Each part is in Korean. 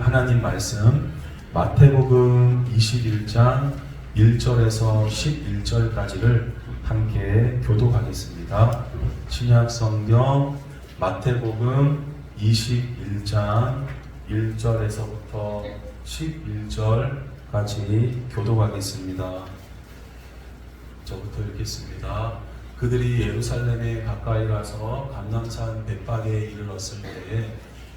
하나님 말씀 마태복음 21장 1절에서 11절까지를 함께 교독하겠습니다. 신약 성경 마태복음 21장 1절에서부터 11절까지 교독하겠습니다. 저부터 읽겠습니다. 그들이 예루살렘에 가까이 가서 감람산 벳박에 이르렀을 때에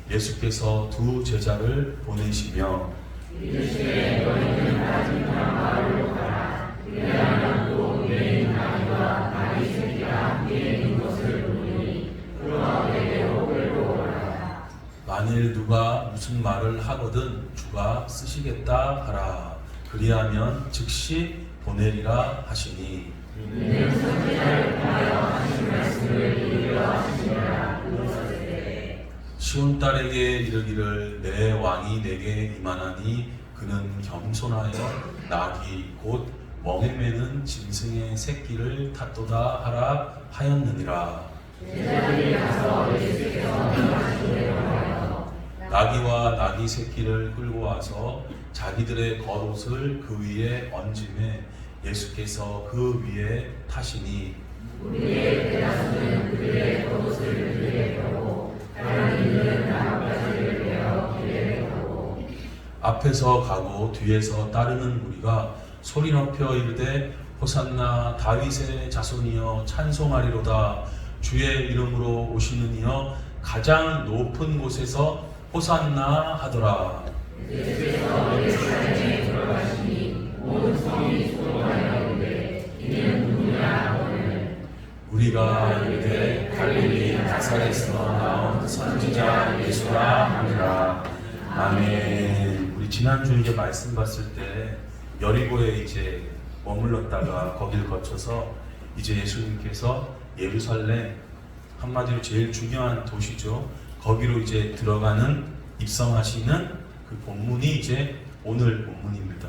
예수께서 두 제자를 보내시며 이르시되 너희는 낮은 마을로 가라. 그리하면 또 위에 있는 아이와 아이 새끼가 함께 있는 것을 보리니 그와 내게로 끌고 오라. 만일 누가 무슨 말을 하거든 주가 쓰시겠다 하라. 그리하면 즉시 보내리라 하시니 이는 선지자를 통하여 하신 말씀을 이루려 하시니라. 그러셨으되 시온 딸에게 이르기를 내 왕이 내게 임하나니 그는 겸손하여 낙이 곧 멍에 매는 짐승의 새끼를 탔도다 하라 하였느니라. 제자들이 가서 예수께서 명하신 대로 하여 나귀와 나귀 새끼를 끌고 와서 자기들의 겉옷을 그 위에 얹음에 예수께서 그 위에 타시니 우리의 대다수는 그들의 겉옷을 그들에게 펴고 다른 이들은 나뭇가지를 베어 길에 가고 앞에서 가고 뒤에서 따르는 무리가 소리 높여 이르되 호산나 다윗의 자손이여 찬송하리로다. 주의 이름으로 오시는 이여 가장 높은 곳에서 호산나 하더라. 예수께서 예루살렘에 들어가시니 온 성이 소동하여 이르되 이는 누구냐 하거늘 우리가 이르되 갈릴리 나사렛에서 나온 선지자 예수라 하니라. 아멘. 우리 지난주 이제 말씀 봤을 때 여리고에 이제 머물렀다가 거길 거쳐서 이제 예수님께서 예루살렘, 한마디로 제일 중요한 도시죠. 거기로 이제 들어가는 입성하시는 그 본문이 이제 오늘 본문입니다.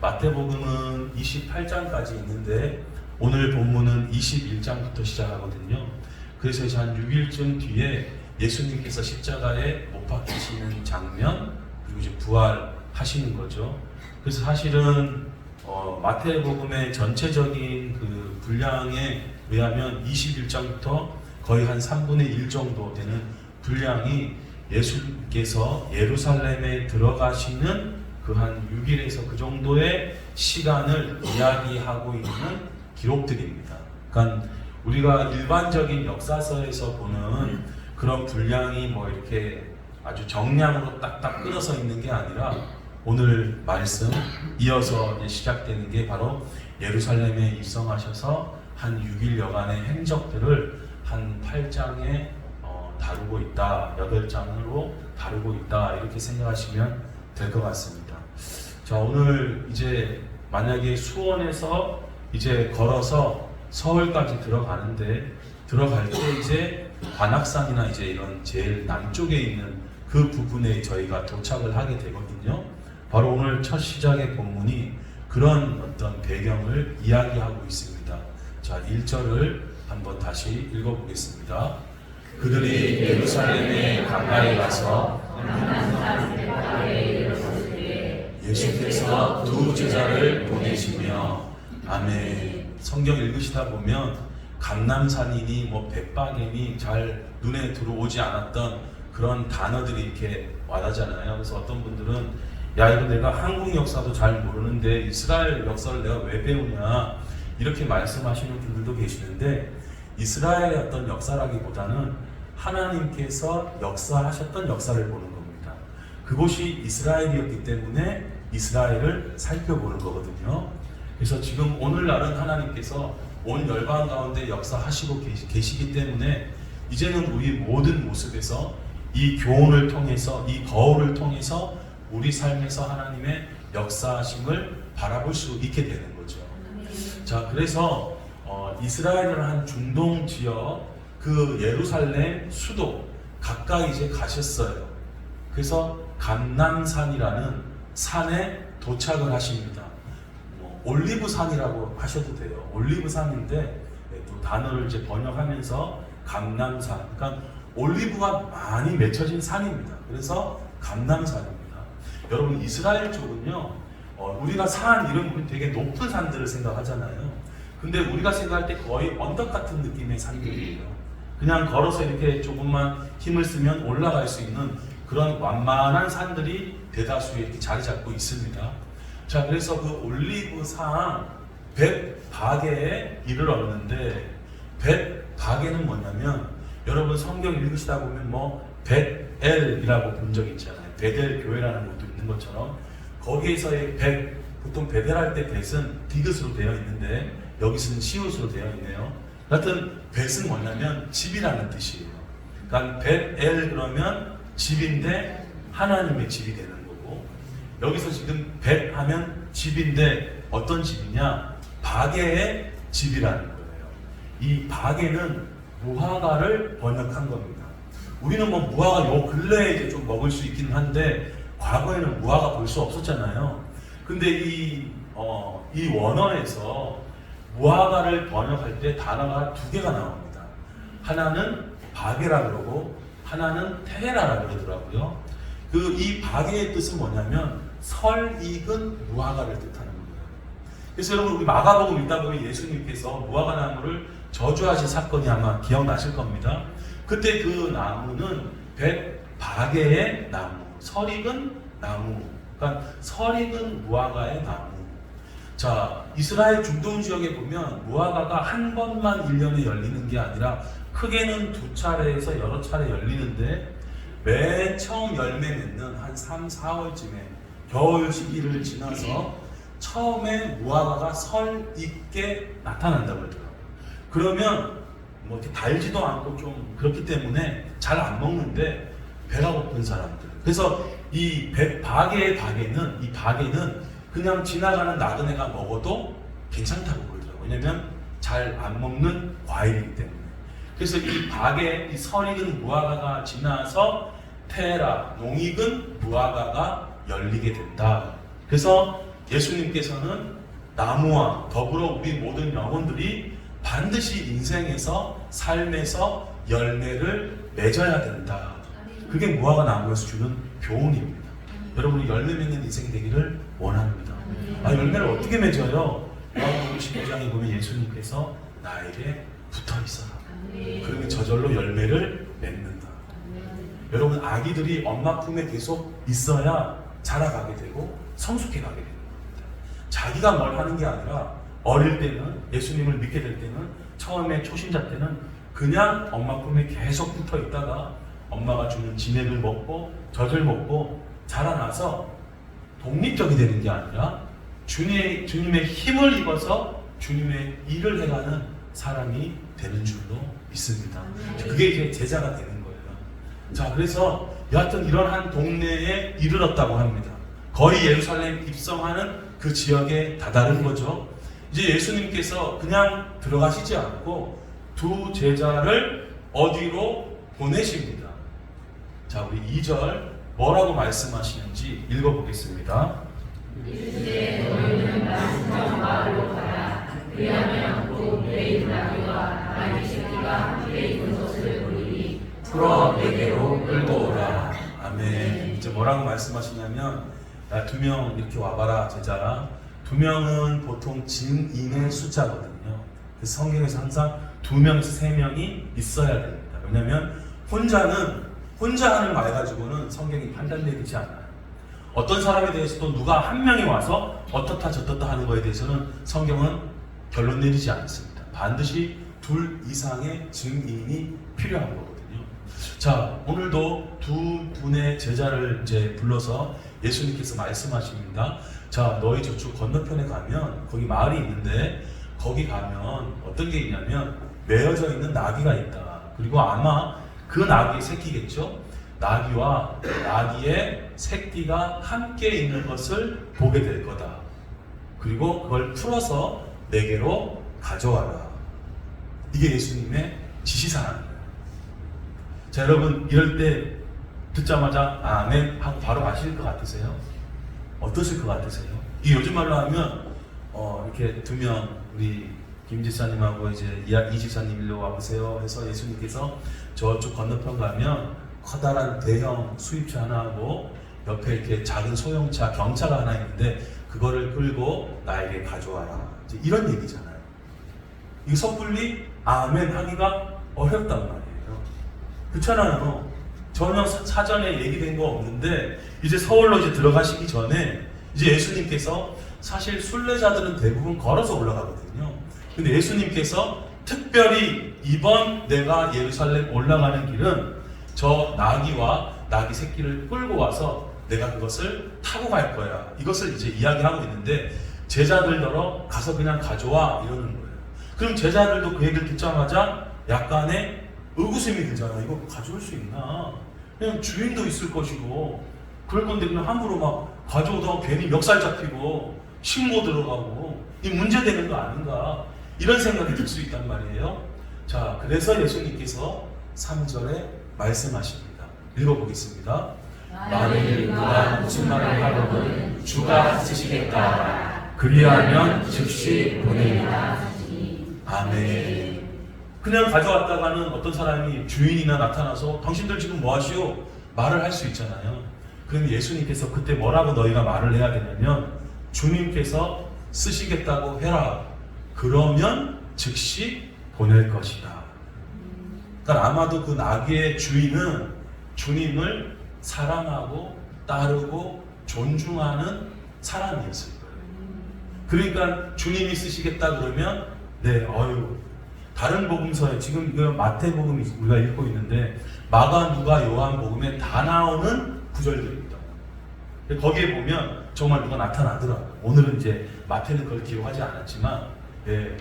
마태복음은 28장까지 있는데 오늘 본문은 21장부터 시작하거든요. 그래서 이제 한 6일쯤 뒤에 예수님께서 십자가에 못 박히시는 장면, 그리고 이제 부활하시는 거죠. 그래서 사실은 마태복음의 전체적인 그 분량에 의하면 21장부터 거의 한 3분의 1 정도 되는 분량이 예수님께서 예루살렘에 들어가시는 그 한 6일에서 그 정도의 시간을 이야기하고 있는 기록들입니다. 그러니까 우리가 일반적인 역사서에서 보는 그런 분량이 뭐 이렇게 아주 정량으로 딱딱 끊어서 있는 게 아니라 오늘 말씀 이어서 이제 시작되는 게 바로 예루살렘에 입성하셔서 한 6일여간의 행적들을 한 8장에 다루고 있다, 8장으로 다루고 있다, 이렇게 생각하시면 될 것 같습니다. 자, 오늘 이제 만약에 수원에서 이제 걸어서 서울까지 들어가는데 들어갈 때 이제 관악산이나 이제 이런 제일 남쪽에 있는 그 부분에 저희가 도착을 하게 되거든요. 바로 오늘 첫 시작의 본문이 그런 어떤 배경을 이야기하고 있습니다. 자, 1절을 한번 다시 읽어보겠습니다. 그들이 예루살렘에 가까이 가서 감람산 벳박에 이르렀을 때에 예수께서 두 제자를 보내시며 아멘. 성경 읽으시다 보면 감람산이니 뭐 벳박이니 잘 눈에 들어오지 않았던 그런 단어들이 이렇게 와닿잖아요. 그래서 어떤 분들은 야, 이거 내가 한국 역사도 잘 모르는데 이스라엘 역사를 내가 왜 배우냐, 이렇게 말씀하시는 분들도 계시는데 이스라엘의 어떤 역사라기보다는 하나님께서 역사하셨던 역사를 보는 겁니다. 그곳이 이스라엘이었기 때문에 이스라엘을 살펴보는 거거든요. 그래서 지금 오늘날은 하나님께서 온 열방 가운데 역사하시고 계시기 때문에 이제는 우리 모든 모습에서 이 교훈을 통해서, 이 거울을 통해서 우리 삶에서 하나님의 역사하심을 바라볼 수 있게 되는 거죠. 자, 그래서 이스라엘을 한 중동 지역 그 예루살렘 수도 가까이 이제 가셨어요. 그래서 감람산이라는 산에 도착을 하십니다. 올리브산이라고 하셔도 돼요. 올리브산인데 또 단어를 이제 번역하면서 감람산, 그러니까 올리브가 많이 맺혀진 산입니다. 그래서 감람산입니다. 여러분 이스라엘 쪽은요, 우리가 산 이런 우리 되게 높은 산들을 생각하잖아요. 근데 우리가 생각할 때 거의 언덕 같은 느낌의 산들이에요. 그냥 걸어서 이렇게 조금만 힘을 쓰면 올라갈 수 있는 그런 완만한 산들이 대다수에 이렇게 자리 잡고 있습니다. 자, 그래서 그 올리브산 벳바게에 이르렀는데, 벳바게는 뭐냐면, 여러분 성경 읽으시다 보면 뭐 벳엘이라고 본 적 있잖아요. 베델 교회라는 것도 있는 것처럼, 거기에서의 벳, 보통 베델 할 때 벳은 디귿으로 되어 있는데 여기서는 시옷으로 되어 있네요. 하여튼 벳은 뭐냐면 집이라는 뜻이에요. 그러니까 벳엘 그러면 집인데 하나님의 집이 되는 거고, 여기서 지금 벳 하면 집인데 어떤 집이냐? 바게의 집이라는 거예요. 이 바게는 무화과를 번역한 겁니다. 우리는 뭐 무화과 요 근래에 이제 좀 먹을 수 있긴 한데 과거에는 무화과 볼 수 없었잖아요. 근데 이 원어에서 무화과를 번역할 때 단어가 두 개가 나옵니다. 하나는 바게라 그러고 하나는 테헤라라 그러더라고요. 이 바게의 뜻은 뭐냐면 설익은 무화과를 뜻하는 거예요. 그래서 여러분 우리 마가복음 읽다 보면 예수님께서 무화과 나무를 저주하신 사건이 아마 기억나실 겁니다. 그때 그 나무는 벳바게의 나무, 설익은 나무, 그러니까 설익은 무화과의 나무. 자, 이스라엘 중동 지역에 보면 무화과가 한 번만 1년에 열리는 게 아니라 크게는 두 차례에서 여러 차례 열리는데, 맨 처음 열매 맺는 한 3, 4월쯤에 겨울 시기를 지나서 처음에 무화과가 설 있게 나타난다고 그러더라고요. 그러면 뭐 이렇게 달지도 않고 좀 그렇기 때문에 잘 안 먹는데 배가 고픈 사람들. 그래서 이 바게의 바게는, 이 바게는 그냥 지나가는 나그네가 먹어도 괜찮다고 그러더라고요. 왜냐면 잘 안 먹는 과일이기 때문에. 그래서 이 바게, 이 설익은 무화과가 지나서 테라, 농익은 무화과가 열리게 된다. 그래서 예수님께서는 나무와 더불어 우리 모든 영혼들이 반드시 인생에서, 삶에서 열매를 맺어야 된다. 그게 무화과 나무에서 주는 교훈입니다. 여러분이 열매 맺는 인생이 되기를 원합니다. 열매를 어떻게 맺어요? 요한복음 19장에 보면 예수님께서 나에게 붙어 있어라. 그러면 저절로 열매를 맺는다. 여러분 아기들이 엄마 품에 계속 있어야 자라가게 되고 성숙해 가게 되는 겁니다. 자기가 뭘 하는 게 아니라 어릴 때는, 예수님을 믿게 될 때는, 처음에 초신자 때는 그냥 엄마 품에 계속 붙어 있다가 엄마가 주는 진액을 먹고 젖을 먹고 자라나서 독립적이 되는 게 아니라 주님의 힘을 입어서 주님의 일을 해가는 사람이 되는 줄로 믿습니다. 그게 이제 제자가 되는 거예요. 자, 그래서 여하튼 이런 한 동네에 이르렀다고 합니다. 거의 예루살렘 입성하는 그 지역에 다다른 거죠. 이제 예수님께서 그냥 들어가시지 않고 두 제자를 어디로 보내십니다. 자, 우리 2절 뭐라고 말씀하시는지 읽어보겠습니다. 이르시되 너희는 나중전 마을로 가라. 그리하면 곧 너희 나귀와 나귀 새끼가 함께 있는 것을 보리니 풀어 내게로 끌고 오라. 아멘. 이제 뭐라고 말씀하시냐면, 야, 2명 이렇게 와봐라, 제자. 2명은 보통 증인의 숫자거든요. 그래서 성경에서 항상 2명에서 3명이 있어야 됩니다. 왜냐하면 혼자 하는 말 가지고는 성경이 판단되지 않아요. 어떤 사람에 대해서도 누가 한 명이 와서 어떻다 저떻다 하는 거에 대해서는 성경은 결론 내리지 않습니다. 반드시 2 이상의 증인이 필요한 거거든요. 자, 오늘도 2분의 제자를 이제 불러서 예수님께서 말씀하십니다. 자, 너희 저쪽 건너편에 가면 거기 마을이 있는데 거기 가면 어떤 게 있냐면 메어져 있는 나귀가 있다. 그리고 아마 그 나귀의 새끼겠죠. 나귀와 나귀의 새끼가 함께 있는 것을 보게 될 거다. 그리고 그걸 풀어서 내게로 가져와라. 이게 예수님의 지시사항이에요. 자, 여러분 이럴 때 듣자마자 아멘 하고 바로 가실 것 같으세요? 어떠실 것 같으세요? 이 요즘 말로 하면 이렇게 2명 우리 김 지사님하고 이제 이 지사님 일로 와보세요 해서 예수님께서 저쪽 건너편 가면 커다란 대형 수입차 하나하고 옆에 이렇게 작은 소형차 경차가 하나 있는데 그거를 끌고 나에게 가져와라. 이제 이런 얘기잖아요. 이 섣불리 아멘 하기가 어렵단 말이에요. 그렇잖아요. 전혀 사전에 얘기된 거 없는데 이제 서울로 이제 들어가시기 전에 이제 예수님께서 사실 순례자들은 대부분 걸어서 올라가거든요. 근데 예수님께서 특별히 이번 내가 예루살렘 올라가는 길은 저 나귀와 나귀 새끼를 끌고 와서 내가 그것을 타고 갈 거야. 이것을 이제 이야기하고 있는데 제자들더러 가서 그냥 가져와 이러는 거예요. 그럼 제자들도 그 얘기를 듣자마자 약간의 의구심이 들잖아. 이거 가져올 수 있나? 그냥 주인도 있을 것이고 그럴 건데 그냥 함부로 막 가져오다가 괜히 멱살 잡히고 신고 들어가고 이 문제되는 거 아닌가? 이런 생각이 들 수 있단 말이에요. 자, 그래서 예수님께서 3절에 말씀하십니다. 읽어보겠습니다. 만일 누가 무슨 말을 하거든 주가 쓰시겠다. 그리하면 즉시 보내리라. 아멘. 그냥 가져왔다가는 어떤 사람이 주인이나 나타나서 당신들 지금 뭐 하시오? 말을 할 수 있잖아요. 그럼 예수님께서 그때 뭐라고 너희가 말을 해야 되냐면 주님께서 쓰시겠다고 해라. 그러면 즉시 보낼 것이다. 그러니까 아마도 그 나귀의 주인은 주님을 사랑하고 따르고 존중하는 사람이었을 거예요. 그러니까 주님이 쓰시겠다 그러면 네, 다른 복음서에 지금 이거 마태복음 우리가 읽고 있는데 마가, 누가, 요한복음에 다 나오는 구절들입니다. 거기에 보면 정말 누가 나타나더라고요. 오늘은 이제 마태는 그걸 기록하지 않았지만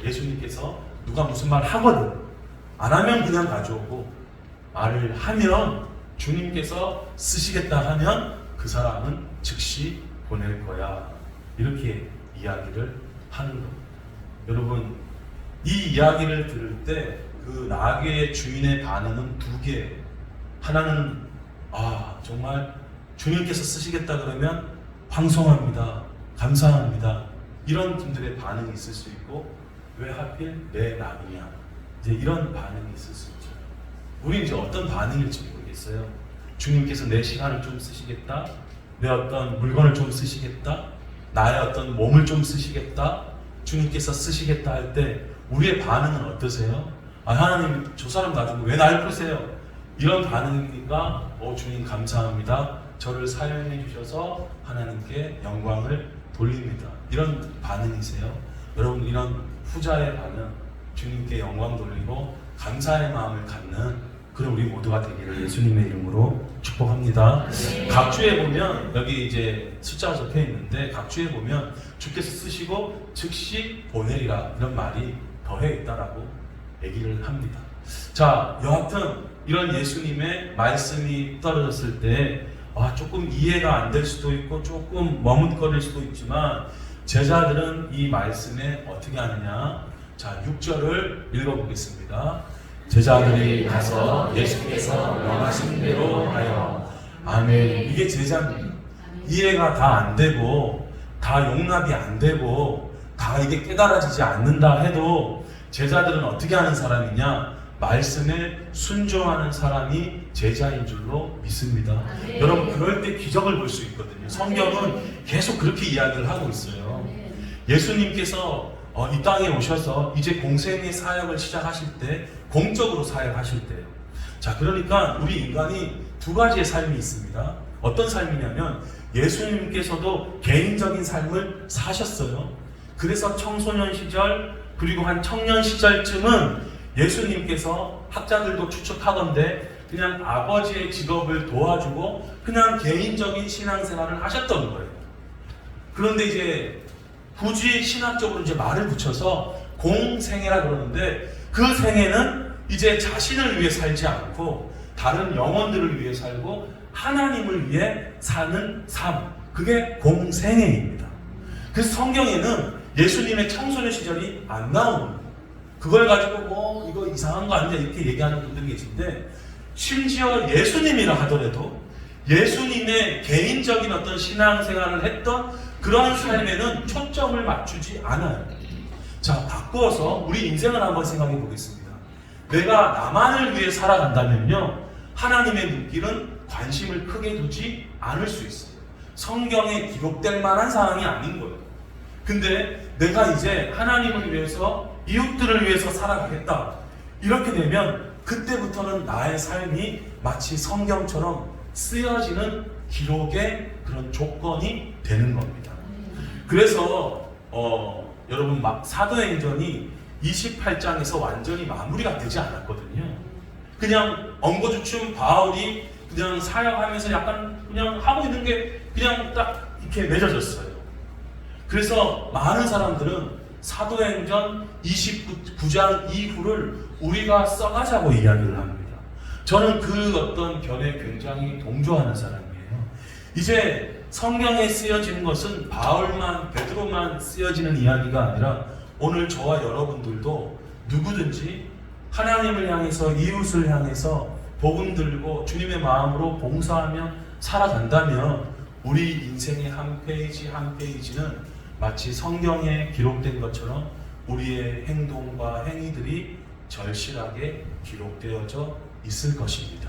예수님께서 누가 무슨 말 하거든 안 하면 그냥 가져오고 말을 하면 주님께서 쓰시겠다 하면 그 사람은 즉시 보낼 거야. 이렇게 이야기를 하는 겁니다. 여러분 이 이야기를 들을 때 그 나귀의 주인의 반응은 두 개. 하나는 정말 주님께서 쓰시겠다 그러면 황송합니다. 감사합니다. 이런 분들의 반응이 있을 수 있고 왜 하필 내 나귀냐 이제 이런 반응이 있을 수 있죠. 우리 이제 어떤 반응일지 모르겠어요. 주님께서 내 시간을 좀 쓰시겠다. 내 어떤 물건을 좀 쓰시겠다. 나의 어떤 몸을 좀 쓰시겠다. 주님께서 쓰시겠다 할 때 우리의 반응은 어떠세요? 하나님 저 사람 놔두고 왜 날 푸세요? 이런 반응이니까 주님 감사합니다. 저를 사용해 주셔서 하나님께 영광을 돌립니다. 이런 반응이세요? 여러분 이런 후자의 반응 주님께 영광 돌리고 감사의 마음을 갖는 그런 우리 모두가 되기를 예수님의 이름으로 축복합니다. 각주에 보면 여기 이제 숫자가 적혀 있는데 각주에 보면 주께서 쓰시고 즉시 보내리라 이런 말이 더해 있다라고 얘기를 합니다. 자, 여하튼 이런 예수님의 말씀이 떨어졌을 때 조금 이해가 안 될 수도 있고 조금 머뭇거릴 수도 있지만 제자들은 이 말씀에 어떻게 하느냐? 자, 6절을 읽어보겠습니다. 제자들이 가서 예수께서 명하신 대로 하여 아멘. 이게 제자입니다. 이해가 다 안 되고 다 용납이 안 되고 다 이게 깨달아지지 않는다 해도 제자들은 어떻게 하는 사람이냐? 말씀에 순종하는 사람이 제자인 줄로 믿습니다. 여러분 그럴 때 기적을 볼 수 있거든요. 성경은 계속 그렇게 이야기를 하고 있어요. 예수님께서 이 땅에 오셔서 이제 공생의 사역을 시작하실 때 공적으로 사역하실 때요. 자, 그러니까 우리 인간이 두 가지의 삶이 있습니다. 어떤 삶이냐면 예수님께서도 개인적인 삶을 사셨어요. 그래서 청소년 시절 그리고 한 청년 시절쯤은 예수님께서 학자들도 추측하던데 그냥 아버지의 직업을 도와주고 그냥 개인적인 신앙생활을 하셨던 거예요. 그런데 이제 굳이 신학적으로 이제 말을 붙여서 공생애라 그러는데 그 생애는 이제 자신을 위해 살지 않고 다른 영혼들을 위해 살고 하나님을 위해 사는 삶, 그게 공생애입니다. 그래서 성경에는 예수님의 청소년 시절이 안 나오는 거예요. 그걸 가지고 이거 이상한 거 아니냐 이렇게 얘기하는 분들이 계신데 심지어 예수님이라 하더라도 예수님의 개인적인 어떤 신앙생활을 했던 그런 삶에는 초점을 맞추지 않아요. 자, 바꾸어서 우리 인생을 한번 생각해 보겠습니다. 내가 나만을 위해 살아간다면요 하나님의 눈길은 관심을 크게 두지 않을 수 있어요. 성경에 기록될 만한 상황이 아닌 거예요. 근데 내가 이제 하나님을 위해서, 이웃들을 위해서 살아가겠다, 이렇게 되면 그때부터는 나의 삶이 마치 성경처럼 쓰여지는 기록의 그런 조건이 되는 겁니다. 그래서 여러분, 막 사도행전이 28장에서 완전히 마무리가 되지 않았거든요. 그냥 엉거주춤 바울이 그냥 사역하면서 약간 그냥 하고 있는 게 그냥 딱 이렇게 맺어졌어요. 그래서 많은 사람들은 사도행전 29장 이후를 우리가 써가자고 이야기를 합니다. 저는 그 어떤 견해에 굉장히 동조하는 사람이에요. 이제 성경에 쓰여지는 것은 바울만, 베드로만 쓰여지는 이야기가 아니라 오늘 저와 여러분들도 누구든지 하나님을 향해서, 이웃을 향해서 복음 들고 주님의 마음으로 봉사하며 살아간다면 우리 인생의 한 페이지 한 페이지는 마치 성경에 기록된 것처럼 우리의 행동과 행위들이 절실하게 기록되어져 있을 것입니다.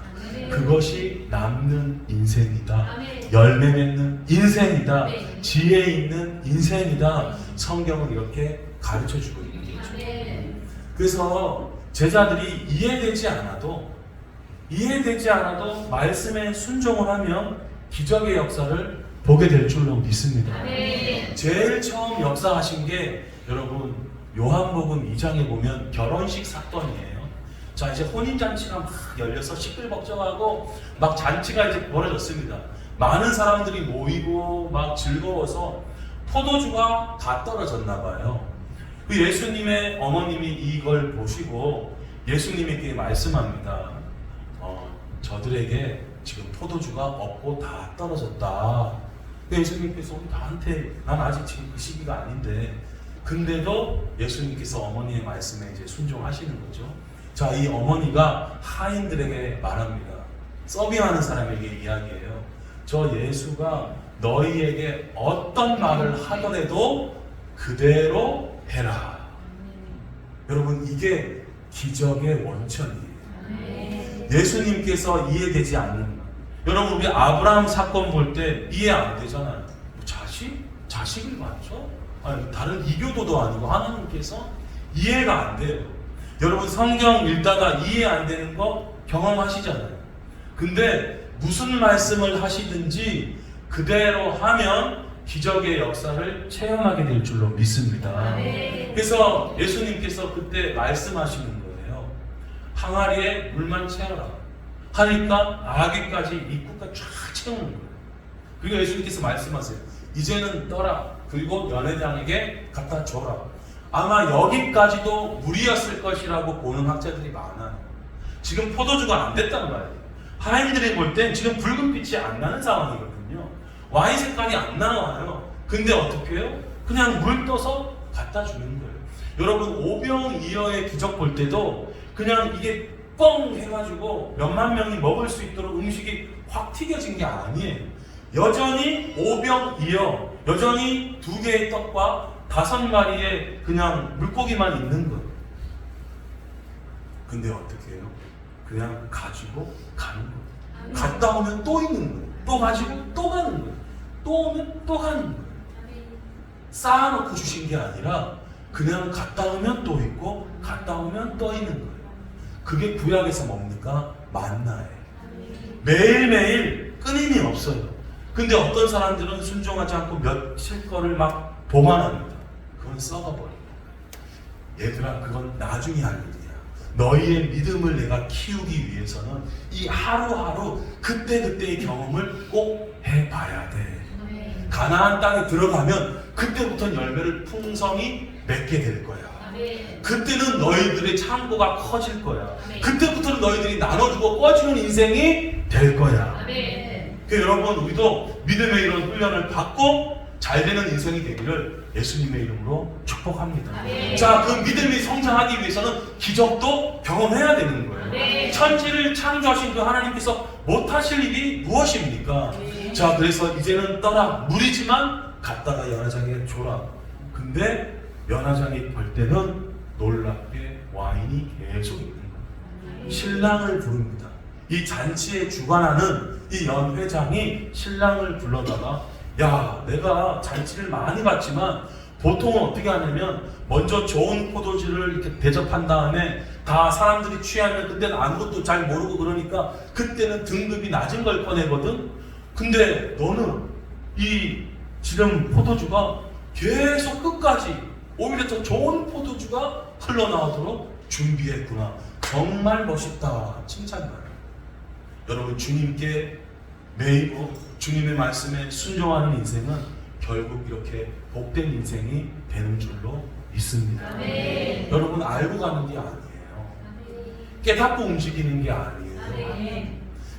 그것이 남는 인생이다. 열매 맺는 인생이다. 지혜 있는 인생이다. 성경은 이렇게 가르쳐주고 있는 거죠. 그래서 제자들이 이해되지 않아도 말씀에 순종을 하면 기적의 역사를 보게 될 줄로 믿습니다. 제일 처음 역사하신 게 여러분 요한복음 2장에 보면 결혼식 사건이에요. 자, 이제 혼인잔치가 막 열려서 시끌벅적하고 막 잔치가 이제 벌어졌습니다. 많은 사람들이 모이고 막 즐거워서 포도주가 다 떨어졌나 봐요. 그 예수님의 어머님이 이걸 보시고 예수님에게 말씀합니다. 저들에게 지금 포도주가 없고 다 떨어졌다. 예수님께서 나한테, 난 아직 지금 그 시기가 아닌데, 근데도 예수님께서 어머니의 말씀에 이제 순종하시는 거죠. 자, 이 어머니가 하인들에게 말합니다. 서빙하는 사람에게 이야기해요. 저 예수가 너희에게 어떤 말을 하더라도 그대로 해라. 여러분, 이게 기적의 원천이에요. 예수님께서 이해되지 않는 말. 여러분, 우리 아브라함 사건 볼 때 이해 안 되잖아요. 자식을 맞죠? 아니, 다른 이교도도 아니고 하나님께서 이해가 안 돼요. 여러분, 성경 읽다가 이해 안 되는 거 경험하시잖아요. 근데 무슨 말씀을 하시든지 그대로 하면 기적의 역사를 체험하게 될 줄로 믿습니다. 그래서 예수님께서 그때 말씀하시는 거예요. 항아리에 물만 채워라 하니까 아기까지 입구까지 쫙 채우는 거예요. 그리고 예수님께서 말씀하세요. 이제는 떠라. 그리고 연회장에게 갖다 줘라. 아마 여기까지도 무리였을 것이라고 보는 학자들이 많아요. 지금 포도주가 안 됐단 말이에요. 하인들이 볼 땐 지금 붉은 빛이 안 나는 상황이거든요. 와인 색깔이 안 나와요. 근데 어떻게 해요? 그냥 물 떠서 갖다 주는 거예요. 여러분, 오병이어의 기적 볼 때도 그냥 이게 뻥 해가지고 몇만 명이 먹을 수 있도록 음식이 확 튀겨진 게 아니에요. 여전히 오병이어, 여전히 2개의 떡과 5마리의 그냥 물고기만 있는 거예요. 근데 어떻게 해요? 그냥 가지고 가는 거예요. 갔다 오면 또 있는 거예요. 또 가지고 또 가는 거예요. 또 오면 또 가는 거예요. 쌓아놓고 주신 게 아니라 그냥 갔다 오면 또 있고 갔다 오면 또 있는 거예요. 그게 구약에서 뭡니까? 만나예요. 매일매일 끊임이 없어요. 근데 어떤 사람들은 순종하지 않고 며칠 거를 막 보관합니다. 그건 썩어버립니다. 얘들아, 그건 나중에 할 일이야. 너희의 믿음을 내가 키우기 위해서는 이 하루하루 그때그때의 경험을 꼭 해봐야 돼. 가나안 땅에 들어가면 그때부터 열매를 풍성히 맺게 될 거야. 그때는 너희들의 창고가 커질 거야. 그때부터는 너희들이 나눠주고 꺼지는 인생이 될 거야. 여러분, 우리도 믿음의 이런 훈련을 받고 잘 되는 인생이 되기를 예수님의 이름으로 축복합니다. 자, 그 믿음이 성장하기 위해서는 기적도 경험해야 되는 거예요. 천지를 창조하신 그 하나님께서 못하실 일이 무엇입니까? 자, 그래서 이제는 떠라. 무리지만 갔다가 연회장에 줘라. 근데 연회장이 벌 때는 놀랍게 와인이 계속 있는 거예요. 신랑을 부릅니다. 이 잔치에 주관하는 이 연 회장이 신랑을 불러다가, 야, 내가 잔치를 많이 봤지만 보통은 어떻게 하냐면 먼저 좋은 포도주를 이렇게 대접한 다음에 다 사람들이 취하면 그때는 아무것도 잘 모르고 그러니까 그때는 등급이 낮은 걸 꺼내거든. 근데 너는 이 지금 포도주가 계속 끝까지 오히려 더 좋은 포도주가 흘러나오도록 준비했구나. 정말 멋있다. 칭찬받아요. 여러분, 주님께 매이고 주님의 말씀에 순종하는 인생은 결국 이렇게 복된 인생이 되는 줄로 믿습니다. 여러분, 알고 가는 게 아니에요. 깨닫고 움직이는 게 아니에요.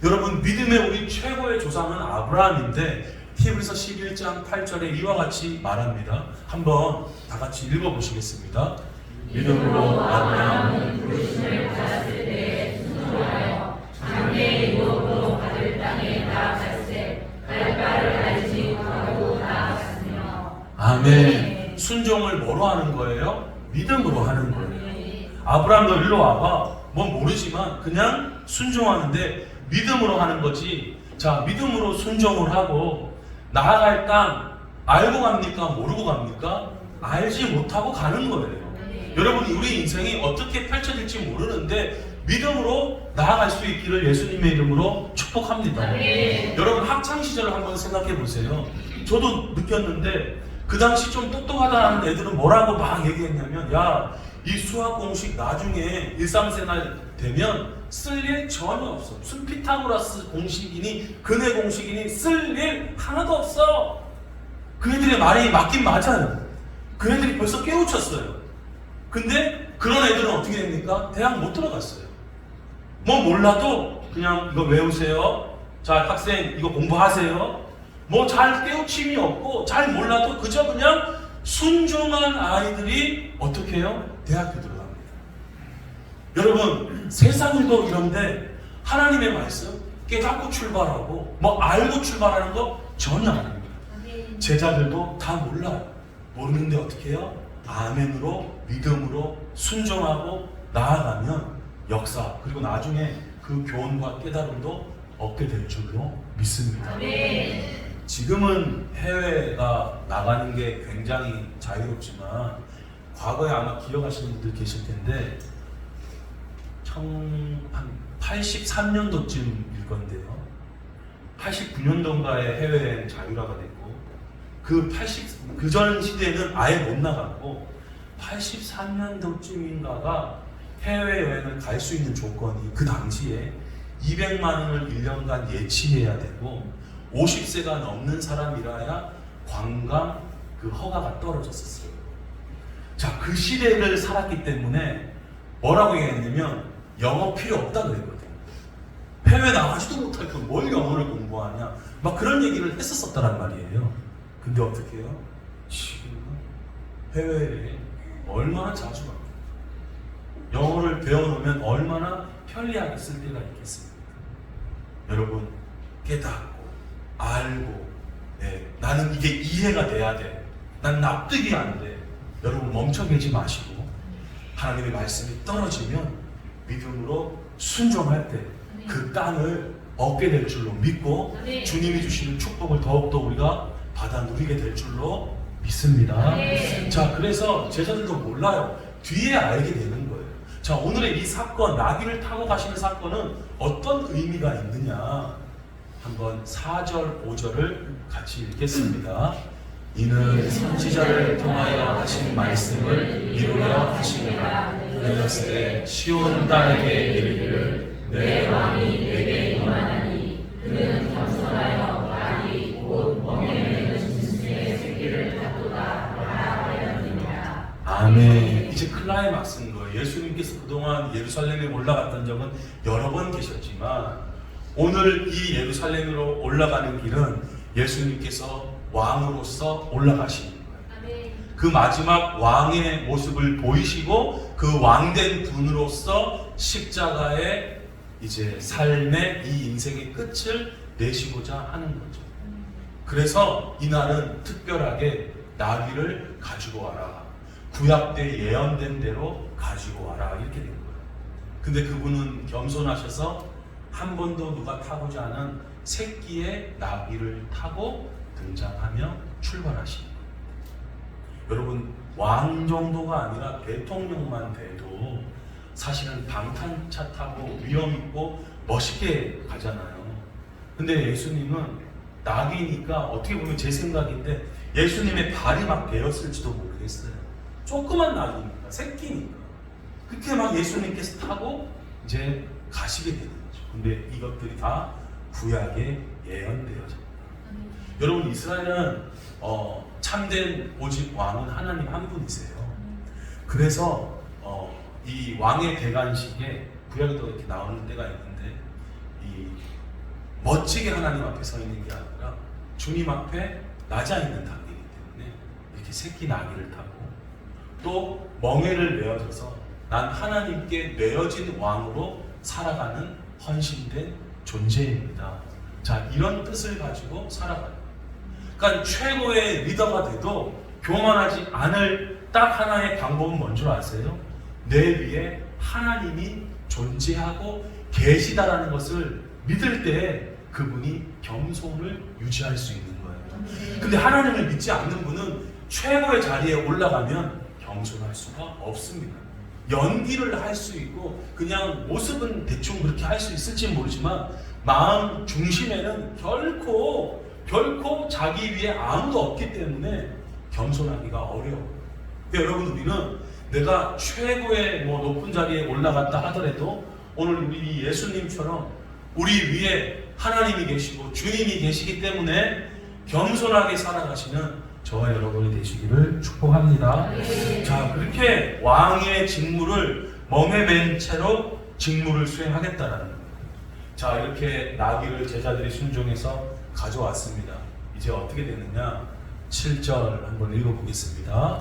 여러분, 믿음의 우리 최고의 조상은 아브라함인데 히브리서 11장 8절에 이와 같이 말합니다. 한번 다 같이 읽어보시겠습니다. 믿음으로 아브라함은 부르심을 받았을 때 순종하여 장래의 유업으로 받을 땅에 나아갔을 갈 바를 알지 못하고 나아갔으며. 아멘. 순종을 뭐로 하는 거예요? 믿음으로 하는 거예요. 아브라함, 너 일로 와봐. 뭐 모르지만 그냥 순종하는데 믿음으로 하는 거지. 자, 믿음으로 순종을 하고 나아갈 땅 알고 갑니까? 모르고 갑니까? 알지 못하고 가는 거예요. 여러분, 우리 인생이 어떻게 펼쳐질지 모르는데 믿음으로 나아갈 수 있기를 예수님의 이름으로 축복합니다. 여러분, 학창시절을 한번 생각해 보세요. 저도 느꼈는데 그 당시 좀 똑똑하다는 애들은 뭐라고 막 얘기했냐면, 야, 이 수학 공식 나중에 일상생활 되면 쓸 일 전혀 없어. 무슨 피타고라스 공식이니 근해 공식이니 쓸 일 하나도 없어. 그 애들의 말이 맞긴 맞아요. 그 애들이 벌써 깨우쳤어요. 근데 그런 애들은 어떻게 됩니까? 대학 못 들어갔어요. 뭐 몰라도 그냥 이거 외우세요. 자, 학생 이거 공부하세요. 뭐 잘 깨우침이 없고 잘 몰라도 그저 그냥 순종한 아이들이 어떻게 해요? 대학교 들어갑니다. 여러분, 세상도 이런데 하나님의 말씀 깨닫고 출발하고 뭐 알고 출발하는 거 전혀 아닙니다. 제자들도 다 몰라요. 모르는데 어떻게 해요? 아멘으로 믿음으로 순종하고 나아가면 역사, 그리고 나중에 그 교훈과 깨달음도 얻게 될 줄로 믿습니다. 지금은 해외가 나가는 게 굉장히 자유롭지만 과거에 아마 기억하시는 분들 계실 텐데 한 83년도쯤일 건데요. 89년도인가에 해외여행 자유화가 됐고 그 전 시대에는 아예 못 나갔고 83년도쯤인가가 해외여행을 갈 수 있는 조건이 그 당시에 200만 원을 1년간 예치해야 되고 50세가 넘는 사람이라야 관광 그 허가가 떨어졌었어요. 자, 그 시대를 살았기 때문에 뭐라고 얘기했냐면 영어 필요 없다 그랬거든요. 해외 나가지도 못할 거 뭘 영어를 공부하냐 막 그런 얘기를 했었었다란 말이에요. 근데 어떻게 해요? 지금 해외에 얼마나 자주 갑니다. 영어를 배워놓으면 얼마나 편리하게 쓸 때가 있겠습니까? 여러분, 깨닫고 알고 나는 이게 이해가 돼야 돼. 난 납득이 안 돼. 여러분, 멈춰 계지 마시고 하나님의 말씀이 떨어지면 믿음으로 순종할 때 그 땅을 얻게 될 줄로 믿고 주님이 주시는 축복을 더욱더 우리가 받아 누리게 될 줄로 믿습니다. 자, 그래서 제자들도 몰라요. 뒤에 알게 되는 거예요. 자, 오늘의 이 사건, 나귀를 타고 가시는 사건은 어떤 의미가 있느냐, 한번 4절, 5절을 같이 읽겠습니다. 이는 선지자를 통하여 하신 말씀을 이루려 하시니라. 그랬을 때 시온 딸에게 이르기를 내 왕이 내게 임하나니 그는 겸손하여 나귀 곧 멍에 매는 짐승의 새끼를 갖도다 하였느니라. 아멘. 이제 클라이막스인 거예요. 예수님께서 그동안 예루살렘에 올라갔던 적은 여러 번 계셨지만 오늘 이 예루살렘으로 올라가는 길은 예수님께서 왕으로서 올라가시는 거예요. 그 마지막 왕의 모습을 보이시고 그 왕된 분으로서 십자가의 이제 삶의 이 인생의 끝을 내시고자 하는 거죠. 그래서 이날은 특별하게 나귀를 가지고 와라. 구약 때 예언된 대로 가지고 와라. 이렇게 된 거예요. 근데 그분은 겸손하셔서 한 번도 누가 타보지 않은 새끼의 나귀를 타고 등장하며 출발하십니다. 여러분, 왕 정도가 아니라 대통령만 돼도 사실은 방탄차 타고 위험 있고 멋있게 가잖아요. 근데 예수님은 나귀니까 어떻게 보면 제 생각인데 예수님의 발이 막 베었을지도 모르겠어요. 조그만 나귀니까, 새끼니까. 그렇게 막 예수님께서 타고 이제 가시게 되는 거죠. 근데 이것들이 다 구약에 예언되어져. 여러분, 이스라엘은 참된 오직 왕은 하나님 한 분이세요. 그래서 이 왕의 대관식에 구약에도 이렇게 나오는 때가 있는데 이 멋지게 하나님 앞에 서 있는 게 아니라 주님 앞에 낮아 있는 단계이기 때문에 이렇게 새끼 나귀를 타고 또 멍에를 메어져서 난 하나님께 메어진 왕으로 살아가는 헌신된 존재입니다. 자, 이런 뜻을 가지고 살아가요. 그러니까 최고의 리더가 돼도 교만하지 않을 딱 하나의 방법은 뭔 줄 아세요? 내 위에 하나님이 존재하고 계시다라는 것을 믿을 때 그분이 겸손을 유지할 수 있는 거예요. 근데 하나님을 믿지 않는 분은 최고의 자리에 올라가면 겸손할 수가 없습니다. 연기를 할 수 있고 그냥 모습은 대충 그렇게 할 수 있을지 모르지만 마음 중심에는 결코 자기 위에 아무도 없기 때문에 겸손하기가 어려워요. 여러분, 우리는 내가 최고의 높은 자리에 올라갔다 하더라도 오늘 우리 예수님처럼 우리 위에 하나님이 계시고 주님이 계시기 때문에 겸손하게 살아가시는 저와 여러분이 되시기를 축복합니다. 자, 그렇게 왕의 직무를 멍에 맨 채로 직무를 수행하겠다라는 거예요. 자, 이렇게 나귀를 제자들이 순종해서 가져왔습니다. 이제 어떻게 되느냐? 7절 한번 읽어보겠습니다.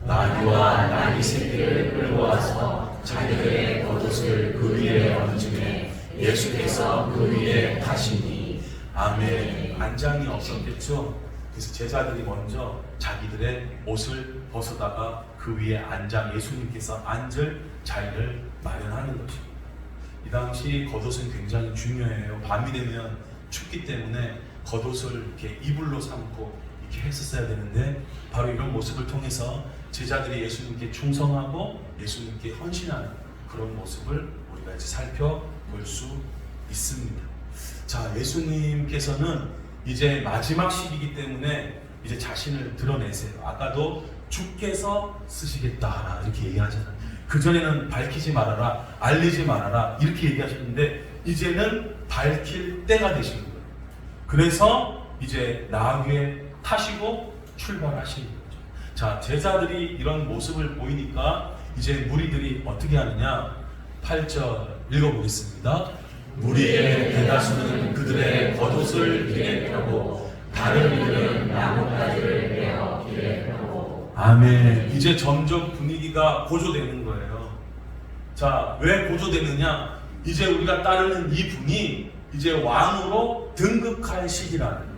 나귀와 나귀 새끼를 끌고 와서 자기들의 겉옷을 그 위에 얹음에 예수께서 그 위에 타시니. 아멘. 안장이 없었겠죠? 그래서 제자들이 먼저 자기들의 옷을 벗어다가 그 위에 안장, 예수님께서 앉을 자리를 마련하는 것입니다. 이 당시 겉옷은 굉장히 중요해요. 밤이 되면 춥기 때문에 겉옷을 이렇게 이불로 삼고 이렇게 했었어야 되는데 바로 이런 모습을 통해서 제자들이 예수님께 충성하고 예수님께 헌신하는 그런 모습을 우리가 이제 살펴볼 수 있습니다. 자, 예수님께서는 이제 마지막 시기이기 때문에 이제 자신을 드러내세요. 아까도 주께서 쓰시겠다 하라 이렇게 얘기하잖아요. 그전에는 밝히지 말아라, 알리지 말아라 이렇게 얘기하셨는데 이제는 밝힐 때가 되신 거예요. 그래서 이제 나귀에 타시고 출발하시는 거죠. 자, 제자들이 이런 모습을 보이니까 이제 무리들이 어떻게 하느냐? 8절 읽어보겠습니다. 무리의 대다수는 그들의 겉옷을 길에 펴고 다른 이들은 나뭇가지를 베어 길에 펴고. 아멘. 이제 점점 분위기가 고조되는 거예요. 자, 왜 고조되느냐? 이제 우리가 따르는 이 분이 이제 왕으로 등극할 시기라는 거예요.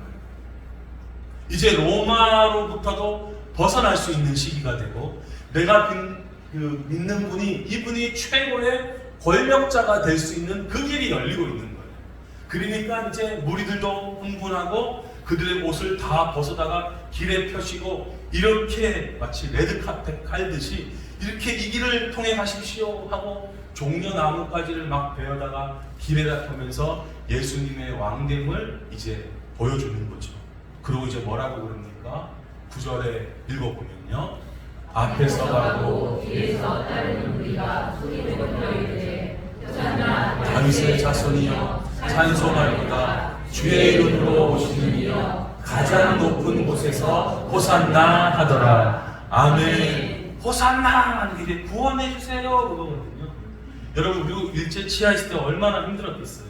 이제 로마로부터도 벗어날 수 있는 시기가 되고 내가 믿는 분이 이분이 최고의 권력자가 될 수 있는 그 길이 열리고 있는 거예요. 그러니까 이제 무리들도 흥분하고 그들의 옷을 다 벗어다가 길에 펴시고 이렇게 마치 레드카펫 깔듯이 이렇게 이 길을 통해 가십시오 하고 종려나무가지를 막 베어다가 길에다 펴면서 예수님의 왕됨을 이제 보여주는 거죠. 그리고 이제 뭐라고 그럽니까? 9절에 읽어보면요. 앞에서 가고 뒤에서 따르는 우리가 소리를 높여 이르되 호산나 다윗의 자손이여 찬송하리로다. 주의 이름으로 오시는 이여 가장 높은 곳에서 호산나 하더라. 아멘. 호산나 이게 구원해 주세요 그거거든요. 여러분, 그리고 일제 치하 있을 때 얼마나 힘들었겠어요.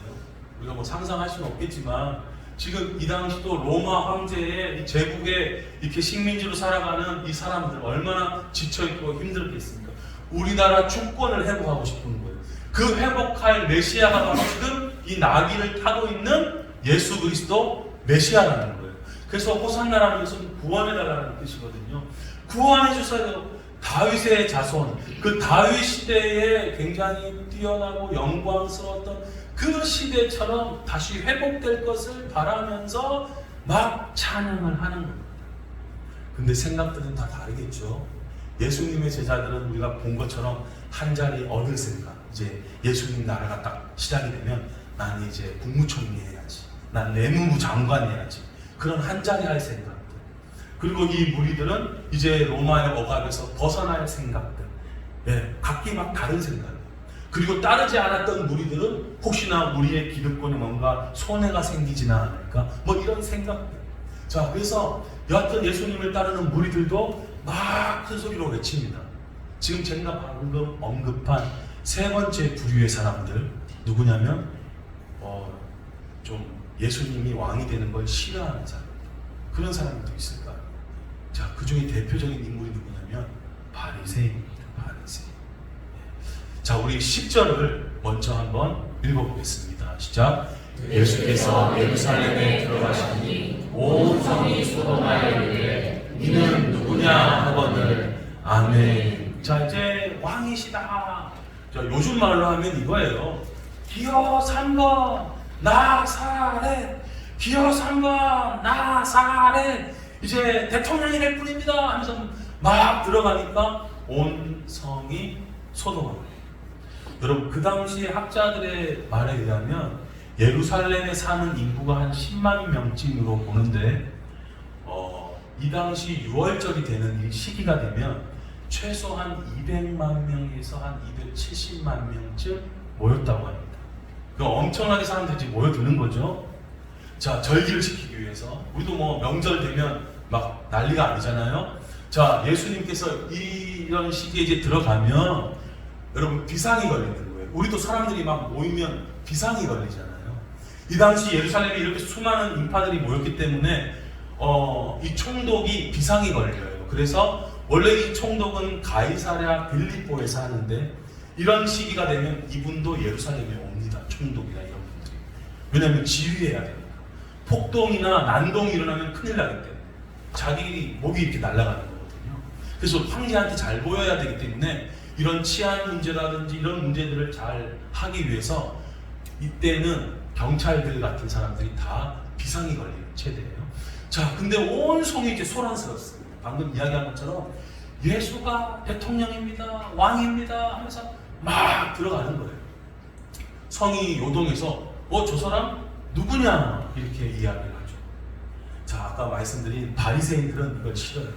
우리가 뭐 상상할 수는 없겠지만 지금 이 당시도 로마 황제의 이 제국에 이렇게 식민지로 살아가는 이 사람들 얼마나 지쳐있고 힘들었겠습니까? 우리나라 주권을 회복하고 싶은 거예요. 그 회복할 메시아가 바로 지금 이 나귀를 타고 있는 예수 그리스도 메시아라는 거예요. 그래서 호산나라는 것은 구원해달라는 뜻이거든요. 구원해주세요. 다윗의 자손, 그 다윗 시대에 굉장히 뛰어나고 영광스러웠던 그 그 시대처럼 다시 회복될 것을 바라면서 막 찬양을 하는 겁니다. 근데 생각들은 다 다르겠죠. 예수님의 제자들은 우리가 본 것처럼 한 자리 얻을 생각, 이제 예수님 나라가 딱 시작이 되면 나는 이제 국무총리 해야지, 난 내무부 장관 해야지, 그런 한 자리 할 생각들. 그리고 이 무리들은 이제 로마의 억압에서 벗어날 생각들, 각기 막 다른 생각. 그리고 따르지 않았던 무리들은 혹시나 우리의 기득권에 뭔가 손해가 생기지나 않을까, 뭐 이런 생각들. 자, 그래서 여하튼 예수님을 따르는 무리들도 막 큰 소리로 외칩니다. 지금 제가 방금 언급한 세 번째 부류의 사람들 누구냐면 좀 예수님이 왕이 되는 걸 싫어하는 사람, 그런 사람도 있을까요? 자, 그 중에 대표적인 인물이 누구냐면 바리새인입니다. 바리새인. 자, 우리 10절을 먼저 한번 읽어보겠습니다. 시작. 예수께서 예루살렘에 들어가시니 온 성이 소돔하여 이르되 이는 누구냐 하거늘. 아멘. 자, 이제 왕이시다. 자, 요즘 말로 하면 이거예요. 기어 삼가 나사렛, 기어 삼가 나사렛, 이제 대통령이 될 뿐입니다 하면서 막 들어가니까 온 성이 소돔합니다. 여러분, 그 당시 학자들의 말에 의하면 예루살렘에 사는 인구가 한 10만 명쯤으로 보는데 이 당시 6월절이 되는 이 시기가 되면 최소한 200만 명에서 한 270만 명쯤 모였다고 합니다. 그 엄청나게 사람들이 모여드는 거죠. 자, 절기를 지키기 위해서. 우리도 뭐 명절 되면 막 난리가 아니잖아요. 자, 예수님께서 이런 시기에 이제 들어가면 여러분 비상이 걸리는 거예요. 우리도 사람들이 막 모이면 비상이 걸리잖아요. 이 당시 예루살렘에 이렇게 수많은 인파들이 모였기 때문에 이 총독이 비상이 걸려요. 그래서 원래 이 총독은 가이사랴 빌립보에 사는데 이런 시기가 되면 이분도 예루살렘에 옵니다. 총독이나 이런 분들이. 왜냐하면 지휘해야 되니까. 폭동이나 난동이 일어나면 큰일 나기 때문에 자기 목이 이렇게 날아가는 거거든요. 그래서 황제한테 잘 보여야 되기 때문에 이런 치안 문제라든지 이런 문제들을 잘 하기 위해서 이때는 경찰들 같은 사람들이 다 비상이 걸리는 체제예요. 자, 근데 온 성이 이제 소란스럽습니다. 방금 이야기한 것처럼 예수가 대통령입니다, 왕입니다 하면서 막 들어가는 거예요. 성이 요동해서 저 사람 누구냐 이렇게 이야기를 하죠. 자, 아까 말씀드린 바리새인들은 이걸 싫어요.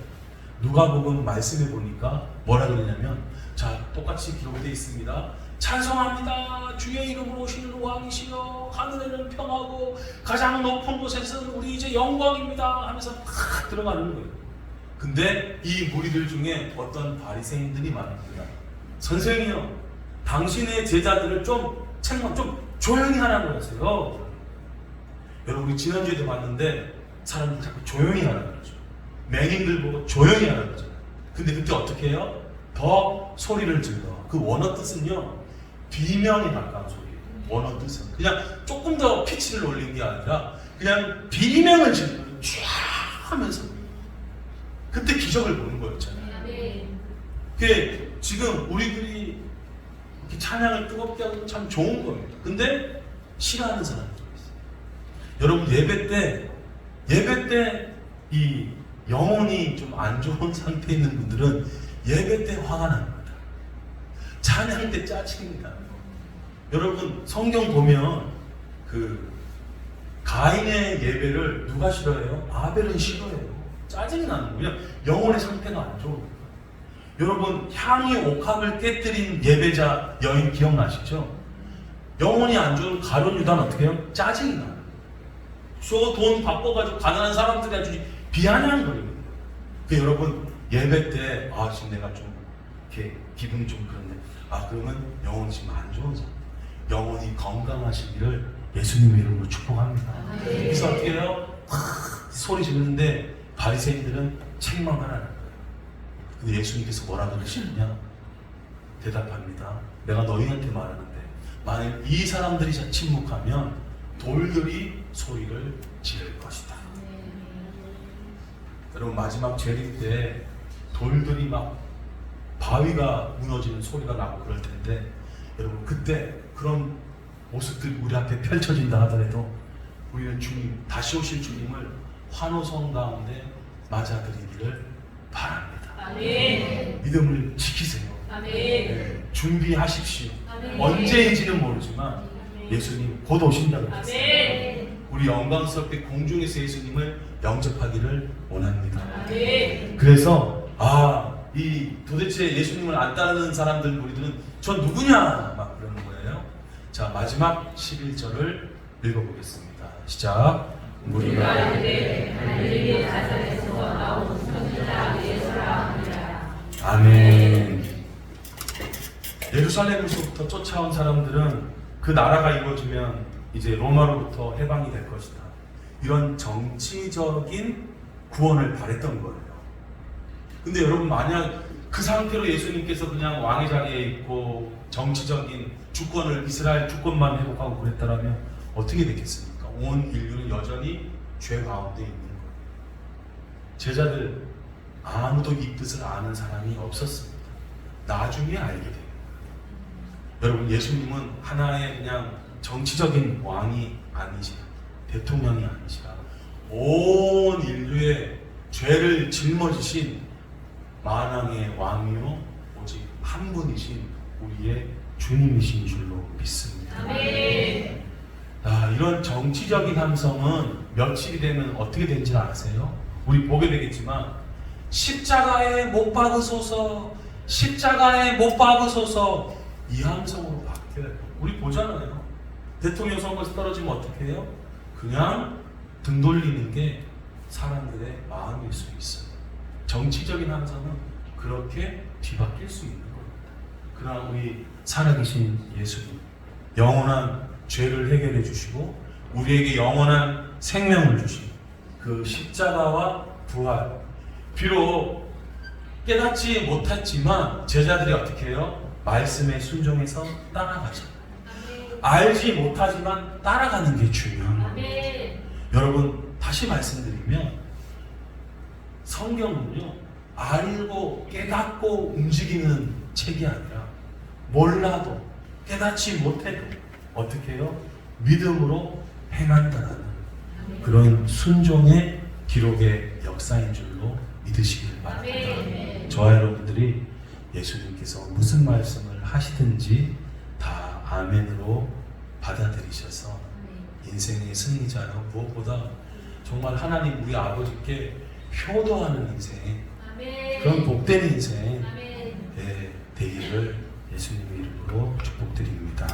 누가복음 말씀해 보니까 뭐라 그러냐면, 자, 똑같이 기록되어 있습니다. 찬송합니다. 주의 이름으로 오시는 왕이시여, 하늘에는 평하고 가장 높은 곳에서는 우리 이제 영광입니다 하면서 막 들어가는 거예요. 근데 이 무리들 중에 어떤 바리새인들이 말합니다. 선생님이요, 당신의 제자들을 좀 조용히 하라고 하세요. 여러분, 우리 지난주에도 봤는데 사람들이 자꾸 조용히 하라고 그러죠. 맹인들 보고 조용히 하라고 그러죠. 근데 그때 어떻게 해요? 더 소리를 질러. 그 원어 뜻은요, 비명에 가까운 소리예요. 원어 뜻은 그냥 조금 더 피치를 올린 게 아니라 그냥 비명을 질러 쫙 하면서 그때 기적을 보는 거였잖아요. 그게 지금 우리들이 이렇게 찬양을 뜨겁게 하고 참 좋은 겁니다. 근데 싫어하는 사람들이 있어요. 여러분, 예배 때 이 영혼이 좀 안 좋은 상태에 있는 분들은 예배 때 화가 납니다. 찬양 때 짜증이 나요. 여러분, 성경 보면 그 가인의 예배를 누가 싫어해요? 아벨은 싫어해요. 짜증이 나는 거예요. 영혼의 상태가 안 좋으니까. 여러분, 향이 옥합을 깨뜨린 예배자 여인 기억나시죠? 영혼이 안 좋은 가룟 유다는 어떻게 해요? 짜증이 나요. 돈 바꿔가지고 가난한 사람들이 아주 비아냥거리는 거예요. 여러분, 예배 때 지금 내가 좀 이렇게 기분이 좀 그런데 그러면 영혼이 지금 안 좋은 사람, 영혼이 건강하시기를 예수님의 이름으로 축복합니다. 그래서 어떻게 해요? 소리 지르는데 바리새인들은 책망하라는 거예요. 근데 예수님께서 뭐라 그러시느냐? 대답합니다. 내가 너희한테 말하는데 만일 이 사람들이 침묵하면 돌들이 소리를 지를 것이다. 여러분, 마지막 재림 때 돌들이 막 바위가 무너지는 소리가 나고 그럴 텐데, 여러분, 그때 그런 모습들이 우리 앞에 펼쳐진다 하더라도 우리는 주님, 다시 오실 주님을 환호성 가운데 맞아들이기를 바랍니다. 아멘. 믿음을 지키세요. 아멘. 네, 준비하십시오. 아멘. 언제인지는 모르지만 예수님 곧 오신다고 했어요. 아멘. 우리 영광스럽게 공중에서 예수님을 영접하기를 원합니다. 아멘. 그래서 이 도대체 예수님을 안 따르는 사람들 우리들은 저 누구냐 막 그러는 거예요. 자, 마지막 11절을 읽어보겠습니다. 시작. 우리가 이르되 갈릴리 나사렛에서 나온 선지자 예수라 하니라. 아멘. 예루살렘에서부터 쫓아온 사람들은 그 나라가 이루어지면 이제 로마로부터 해방이 될 것이다, 이런 정치적인 구원을 바랬던 거예요. 근데 여러분, 만약 그 상태로 예수님께서 그냥 왕의 자리에 있고 정치적인 주권을, 이스라엘 주권만 회복하고 그랬다면 어떻게 됐겠습니까? 온 인류는 여전히 죄 가운데 있는 거예요. 제자들 아무도 이 뜻을 아는 사람이 없었습니다. 나중에 알게 돼요. 여러분, 예수님은 하나의 그냥 정치적인 왕이 아니시라, 대통령이 아니시라, 온 인류의 죄를 짊어지신 만왕의 왕이요 오직 한 분이신 우리의 주님이신 줄로 믿습니다. 아멘. 이런 정치적인 함성은 며칠이 되면 어떻게 되는지 아세요? 우리 보게 되겠지만 십자가에 못 박으소서, 십자가에 못 박으소서, 이 함성으로 바뀌어요. 우리 보잖아요. 대통령 선거에서 떨어지면 어떻게 해요? 그냥 등 돌리는 게 사람들의 마음일 수 있어요. 정치적인 함성은 그렇게 뒤바뀔 수 있는 겁니다. 그러나 우리 살아계신 예수님, 영원한 죄를 해결해 주시고 우리에게 영원한 생명을 주신 그 십자가와 부활, 비록 깨닫지 못했지만 제자들이 어떻게 해요? 말씀에 순종해서 따라가죠. 알지 못하지만 따라가는 게 중요한 겁니다. 아멘. 여러분, 다시 말씀드리면 성경은요, 알고 깨닫고 움직이는 책이 아니라 몰라도 깨닫지 못해도 어떻게 해요? 믿음으로 행한다는 그런 순종의 기록의 역사인 줄로 믿으시길 바랍니다. 아멘. 저와 여러분들이 예수님께서 무슨 말씀을 하시든지 다 아멘으로 받아들이셔서 인생의 승리자요, 무엇보다 정말 하나님 우리 아버지께 효도하는 인생, 아멘. 그런 복된 인생 아멘. 되기를 예수님의 이름으로 축복드립니다.